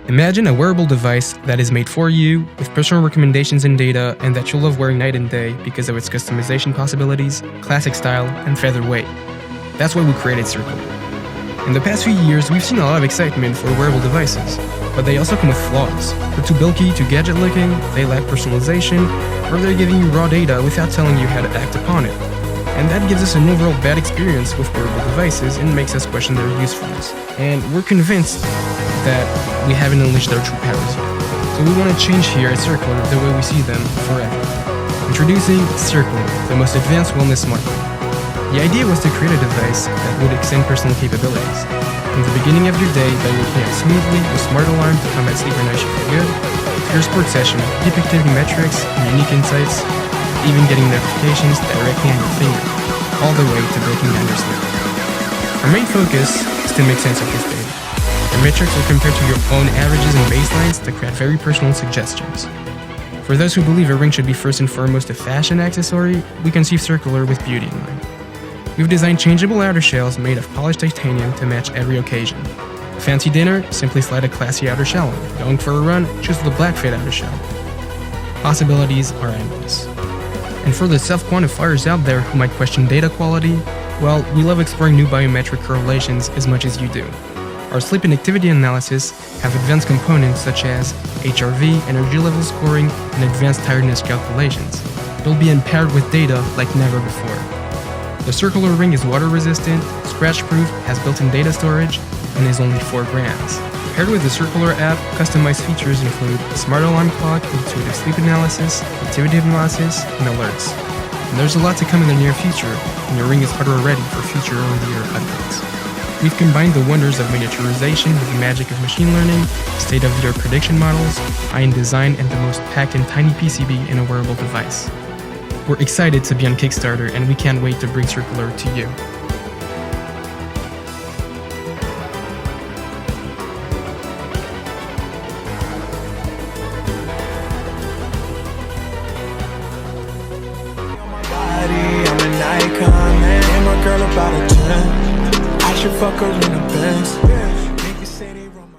Imagine a wearable device that is made for you, with personal recommendations and data, and that you'll love wearing night and day because of its customization possibilities, classic style, and feather weight. That's why we created Circular. In the past few years, we've seen a lot of excitement for wearable devices, but they also come with flaws. They're too bulky, too gadget-looking, they lack personalization, or they're giving you raw data without telling you how to act upon it. And that gives us an overall bad experience with wearable devices and makes us question their usefulness. And we're convinced that we haven't unleashed their true powers yet. So we want to change here at Circular the way we see them forever. Introducing Circular, the most advanced wellness smartphone. The idea was to create a device that would extend personal capabilities. From the beginning of your day by waking up smoothly with smart alarm to combat sleep or night you feel good, to your sports session, deep activity metrics, and unique insights, even getting notifications directly on your finger, all the way to breaking down your sleep. Our main focus is to make sense of this data. The metrics are compared to your own averages and baselines to create very personal suggestions. For those who believe a ring should be first and foremost a fashion accessory, we conceive Circular with beauty in mind. We've designed changeable outer shells made of polished titanium to match every occasion. A fancy dinner, simply slide a classy outer shell on. Going for a run, choose the black fit outer shell. Possibilities are endless. And for the self-quantifiers out there who might question data quality, well, we love exploring new biometric correlations as much as you do. Our sleep and activity analysis have advanced components such as HRV, energy level scoring, and advanced tiredness calculations. It'll be empowered with data like never before. The Circular ring is water resistant, scratch-proof, has built-in data storage, and is only 4 grams. Paired with the Circular app, customized features include a smart alarm clock, intuitive sleep analysis, activity analysis, and alerts. And there's a lot to come in the near future, and your ring is hardware ready for future over-the-air updates. We've combined the wonders of miniaturization with the magic of machine learning, state-of-the-art prediction models, high-end design, and the most packed and tiny PCB in a wearable device. We're excited to be on Kickstarter, and we can't wait to bring Circular to you. I'm an icon, man, and my girl about a 10. I should fuck her in the Benz.